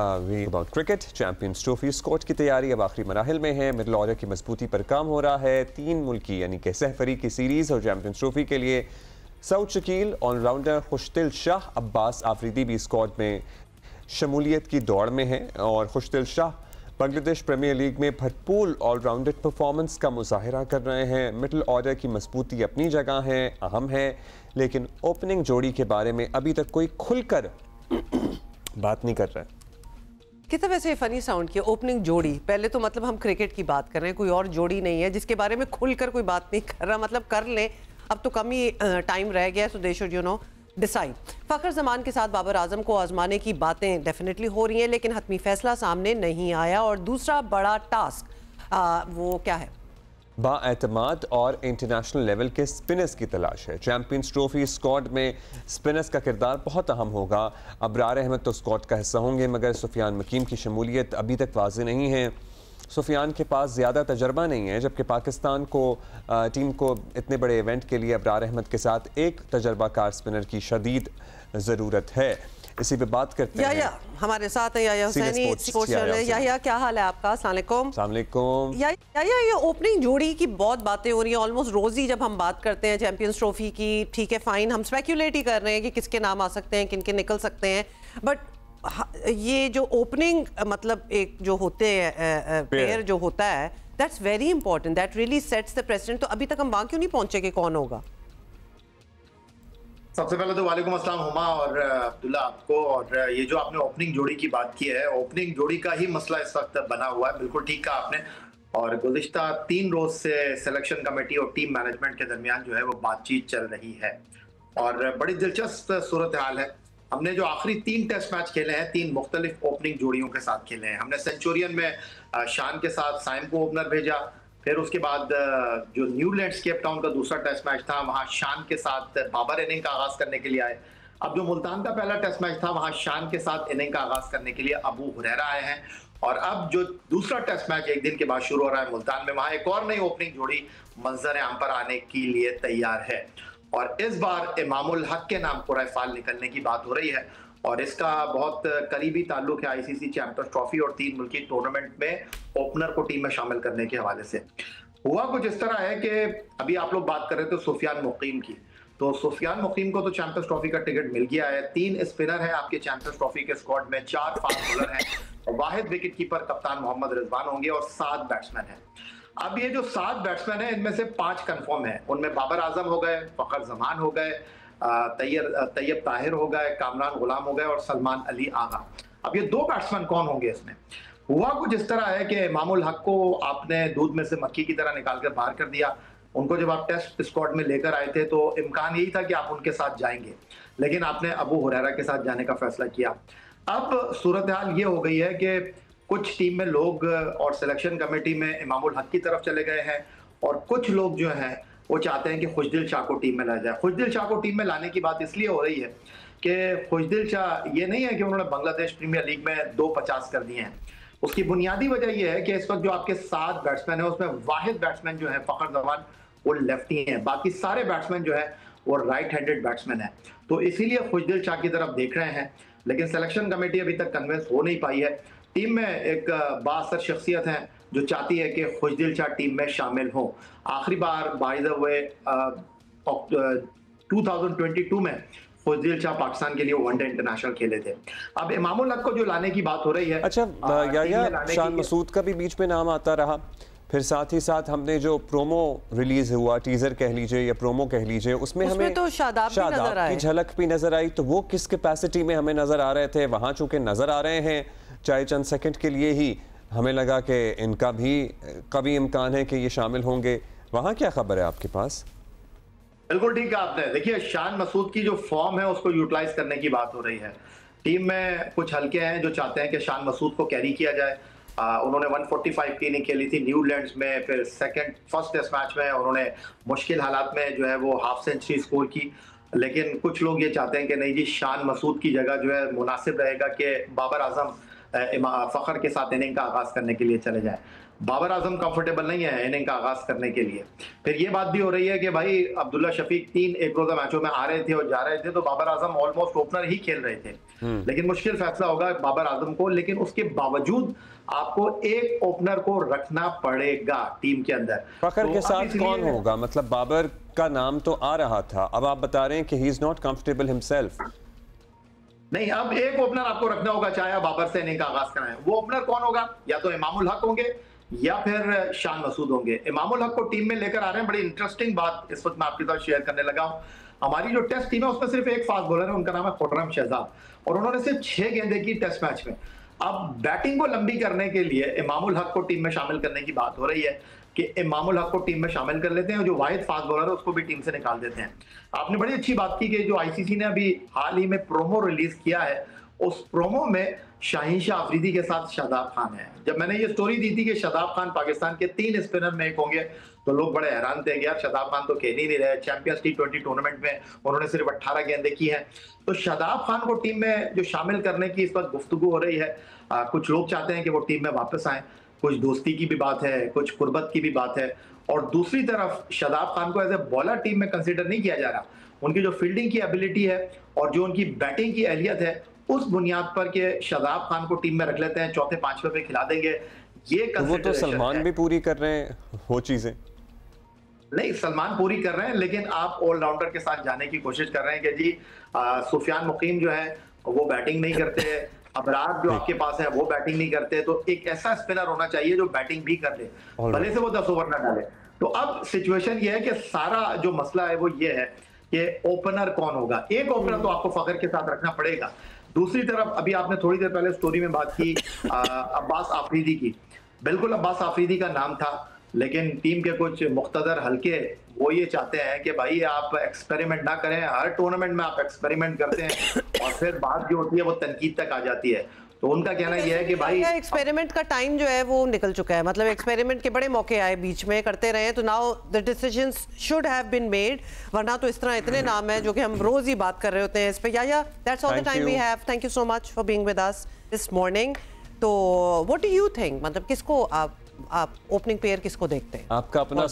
We about cricket champions trophy squad की तैयारी अब आखिरी मराहिल में है। मिडल ऑर्डर की मजबूती पर काम हो रहा है। 3 मुल्की यानी कि सहफरी की सीरीज़ और चैंपियंस ट्रॉफी के लिए सऊद शकील, ऑलराउंडर खुशदिल शाह, अब्बास आफरीदी भी स्क्वाड में शमूलियत की दौड़ में है। और खुशदिल शाह बांग्लादेश प्रीमियर लीग में भरपूर ऑलराउंडर परफॉर्मेंस का मुजाहरा कर रहे हैं। मिडल ऑर्डर की मजबूती अपनी जगह है, अहम है, लेकिन ओपनिंग जोड़ी के बारे में अभी तक कोई खुलकर बात नहीं कर रहा है। कितना वैसे फनी साउंड किया ओपनिंग जोड़ी। पहले तो मतलब हम क्रिकेट की बात कर रहे हैं, कोई और जोड़ी नहीं है जिसके बारे में खुलकर कोई बात नहीं कर रहा। मतलब कर लें, अब तो कम ही टाइम रह गया है, सो दे शुड डिसाइड। फखर जमान के साथ बाबर आजम को आजमाने की बातें डेफिनेटली हो रही हैं, लेकिन हतमी फैसला सामने नहीं आया। और दूसरा बड़ा टास्क वो क्या है? बाएतमाद और इंटरनेशनल लेवल के स्पिनर्स की तलाश है। चैंपियंस ट्रॉफी स्क्वाड में स्पिनर्स का किरदार बहुत अहम होगा। अबरार अहमद तो स्क्वाड का हिस्सा होंगे, मगर सुफियान मकीम की शमूलियत अभी तक वाज़ेह नहीं है। सुफियान के पास ज़्यादा तजर्बा नहीं है, जबकि पाकिस्तान को टीम को इतने बड़े इवेंट के लिए अबरार अहमद के साथ एक तजर्बाकार स्पिनर की शदीद ज़रूरत है। इसी पे बात करते हैं। हमारे साथ है याया हुसैनी, स्पोर्ट्स जर्नलिस्ट। याया, क्या हाल है आपका? अस्सलाम वालेकुम। याया, ये ओपनिंग जोड़ी की बहुत बातें हो रही हैं ऑलमोस्ट रोज ही जब हम बात करते हैं चैंपियंस ट्रॉफी की। ठीक है, फाइन, हम स्पेक्यूलेट ही कर रहे हैं कि किसके नाम आ सकते हैं, किनके निकल सकते हैं, बट ये जो ओपनिंग मतलब एक जो होते हैं पेयर जो होता है, that's very important, that really sets the president. तो अभी तक हम वहां क्यों नहीं पहुंचे कि कौन होगा? सबसे पहले तो वालेकुम अस्सलाम हुमा और अब्दुल्ला आपको। और ये जो आपने ओपनिंग जोड़ी की बात की है, ओपनिंग जोड़ी का ही मसला इस वक्त बना हुआ है। बिल्कुल ठीक कहा आपने। और गुज़िश्ता 3 रोज से सिलेक्शन कमेटी और टीम मैनेजमेंट के दरमियान जो है वो बातचीत चल रही है और बड़ी दिलचस्प सूरत हाल है। हमने जो आखिरी 3 टेस्ट मैच खेले हैं, 3 मुख्तलिफ ओपनिंग जोड़ियों के साथ खेले हैं। हमने सेंचुरियन में शान के साथ साइम को ओपनर भेजा, फिर उसके बाद जो न्यूजीलैंड केप टाउन का दूसरा टेस्ट मैच था, वहां शान के साथ बाबर इनिंग का आगाज करने के लिए आए। अब जो मुल्तान का पहला टेस्ट मैच था, वहां शान के साथ इनिंग का आगाज करने के लिए अबू हुरैरा आए हैं। और अब जो दूसरा टेस्ट मैच एक दिन के बाद शुरू हो रहा है मुल्तान में, वहां एक और नई ओपनिंग जोड़ी मंजर आम पर आने के लिए तैयार है। और इस बार इमामुल हक के नाम कुरए फाल निकलने की बात हो रही है और इसका बहुत करीबी ताल्लुक है आईसीसी चैंपियंस ट्रॉफी और 3 मुल्की टूर्नामेंट में ओपनर को टीम में शामिल करने के हवाले से। हुआ कुछ इस तरह है कि अभी आप लोग बात कर रहे थे सुफियान मुकीम की, तो सुफियान मुकीम को तो चैंपियंस ट्रॉफी का टिकट मिल गया है। 3 स्पिनर हैं आपके चैंपियंस ट्रॉफी के स्क्वाड में, 4 फास्ट बॉलर हैं, वाहिद विकेट कीपर कप्तान मोहम्मद रिजवान होंगे और 7 बैट्समैन हैं। अब ये जो 7 बैट्समैन हैं, इनमें से 5 कंफर्म है। उनमें बाबर आजम हो गए, फखर जमान हो गए, तैयब ताहिर हो गए, कामरान गुलाम हो गए और सलमान अली आगा। अब ये 2 बैट्समैन कौन होंगे इसमें? हुआ कुछ इस तरह है कि इमामुल हक को आपने दूध में से मक्खी की तरह निकाल कर बाहर कर दिया। उनको जब आप टेस्ट स्क्वाड में लेकर आए थे तो इम्कान यही था कि आप उनके साथ जाएंगे, लेकिन आपने अबू हुरैरा के साथ जाने का फैसला किया। अब सूरत हाल ये हो गई है कि कुछ टीम में लोग और सिलेक्शन कमेटी में इमामुल हक की तरफ चले गए हैं और कुछ लोग जो हैं वो चाहते हैं कि खुशदिल शाह को टीम में लाया जाए। खुशदिल शाह को टीम में लाने की बात इसलिए हो रही है कि खुशदिल शाह ये नहीं है कि उन्होंने बांग्लादेश प्रीमियर लीग में 2 50 कर दिए हैं। उसकी बुनियादी वजह यह है कि इस वक्त जो आपके 7 बैट्समैन है उसमें वाहिद बैट्समैन जो है फखर जमान वो लेफ्टी हैं, बाकी सारे बैट्समैन जो है वो राइट हैंडेड बैट्समैन है। तो इसीलिए खुशदिल शाह की तरफ देख रहे हैं, लेकिन सिलेक्शन कमेटी अभी तक कन्विंस हो नहीं पाई है। टीम में एक बाअसर शख्सियत है जो चाहती है कि खुशदिल शाह टीम में शामिल हो। आखिरी बार बाय द वे 2022 में खुशदिल शाह पाकिस्तान के लिए वनडे इंटरनेशनल खेले थे। अब इमामुल हक को जो लाने की बात हो रही है, अच्छा याया, शान मसूद का भी बीच में नाम आता रहा, फिर साथ ही साथ हमने जो प्रोमो रिलीज हुआ, टीजर कह लीजिए या प्रोमो कह लीजिए, उसमें हमें तो शादाब की झलक भी नजर आई। तो वो किस कैपेसिटी में हमें नजर आ रहे थे? वहां चूंकि नजर आ रहे हैं चाहे चंद सेकंड के लिए ही, हमें लगा कि इनका भी कभी इम्कान है कि ये शामिल होंगे। वहां क्या खबर है आपके पास? बिल्कुल ठीक है आपने। देखिए, शान मसूद की जो फॉर्म है उसको यूटिलाइज करने की बात हो रही है। टीम में कुछ हल्के हैं जो चाहते हैं कि शान मसूद को कैरी किया जाए। उन्होंने 145 की इनिंग खेली थी न्यूजीलैंड में, फिर फर्स्ट टेस्ट मैच में उन्होंने मुश्किल हालात में जो है वो हाफ सेंचुरी स्कोर की। लेकिन कुछ लोग ये चाहते हैं कि नहीं जी, शान मसूद की जगह जो है मुनासिब रहेगा कि बाबर आजम फखर के साथ इनिंग का आगाज करने के लिए चले जाएं। बाबर आजम कंफर्टेबल नहीं है इनिंग का आगाज करने के लिए। फिर ये बात भी हो रही है कि भाई अब्दुल्ला शफीक 3 एक रोजा मैचों में आ रहे थे और जा रहे थे, तो बाबर आजम ऑलमोस्ट ओपनर ही खेल रहे थे। लेकिन मुश्किल फैसला होगा बाबर आजम को, लेकिन उसके बावजूद आपको एक ओपनर को रखना पड़ेगा टीम के अंदर। फखर के साथ कौन होगा? मतलब बाबर का नाम तो आ रहा था, अब आप बता रहे हैं कि he is not comfortable himself. नहीं, अब एक ओपनर आपको रखना होगा, चाहे बाबर से इनिंग का आगाज कराएं। वो ओपनर कौन होगा? या तो इमामुल हक होंगे या फिर शान मसूद होंगे। इमामुल हक को टीम में लेकर आ रहे हैं। बड़ी इंटरेस्टिंग बात इस वक्त मैं आपके साथ शेयर करने लगा हूं। हमारी जो टेस्ट टीम है उसमें सिर्फ एक फास्ट बॉलर है, उनका नाम है खुर्रम शहजाद, और उन्होंने सिर्फ 6 गेंदें की टेस्ट मैच में। अब बैटिंग को लंबी करने के लिए इमामुल हक को टीम में शामिल करने की बात हो रही है कि इमामुल हक को टीम में शामिल कर लेते हैं और जो वाहिद फास्ट बॉलर है उसको भी टीम से निकाल देते हैं। आपने बड़ी अच्छी बात की कि जो आईसीसी ने अभी हाल ही में प्रोमो रिलीज किया है, उस प्रोमो में शाहीन शाह अफरीदी के साथ शादाब खान है। जब मैंने ये स्टोरी दी थी कि शादाब खान पाकिस्तान के 3 स्पिनर में एक होंगे, तो लोग बड़े हैरान थे कि यार शादाब खान तो खेल ही नहीं रहे। चैंपियंस T20 टूर्नामेंट में उन्होंने सिर्फ 18 गेंदें की हैं। तो शादाब खान को टीम में जो शामिल करने की इस वक्त गुफ्तगू हो रही है। कुछ लोग चाहते हैं कि वो टीम में वापस आए, कुछ दोस्ती की भी बात है, कुछ कुर्बत की भी बात है, और दूसरी तरफ शादाब खान को एज ए बॉलर टीम में कंसिडर नहीं किया जा रहा। उनकी जो फील्डिंग की एबिलिटी है और जो उनकी बैटिंग की एहलियत है, उस बुनियाद पर के शादाब खान को टीम में रख लेते हैं, चौथे पांचवे पे खिला देंगे। ये तो वो तो सलमान भी पूरी कर रहे हैं वो चीजें। नहीं, सलमान पूरी कर रहे हैं, लेकिन आप ऑलराउंडर के साथ जाने की कोशिश कर रहे हैं कि जी सुफियान मुकीम जो है वो बैटिंग नहीं करते, अबरार जो आपके पास है वो बैटिंग नहीं करते, तो एक ऐसा स्पिनर होना चाहिए जो बैटिंग भी कर ले, भले से वो 10 ओवर ना डाले। तो अब सिचुएशन ये है कि सारा जो मसला है वो ये है कि ओपनर कौन होगा। एक ओपनर तो आपको फखर के साथ रखना पड़ेगा। दूसरी तरफ अभी आपने थोड़ी देर पहले स्टोरी में बात की अब्बास आफरीदी की। बिल्कुल अब्बास आफरीदी का नाम था, लेकिन टीम के कुछ मुख्तदर हल्के वो ये चाहते हैं कि भाई आप एक्सपेरिमेंट ना करें। हर टूर्नामेंट में आप एक्सपेरिमेंट करते हैं और फिर बात जो होती है वो तनकीद तक आ जाती है। तो उनका कहना यह है कि भाई एक्सपेरिमेंट का टाइम जो है वो निकल चुका है। मतलब एक्सपेरिमेंट के बड़े मौके आए बीच में, करते रहे, तो now the decisions should have been made, वरना तो इस तरह इतने नाम हैं जो कि हम रोज ही बात कर रहे होते हैं इस पे। या that's all the time we have. Thank you so much for being with us this morning. तो व्हाट डू यू थिंक, मतलब किसको आप ओपनिंग पेयर किसको देखते हैं? आपका अपना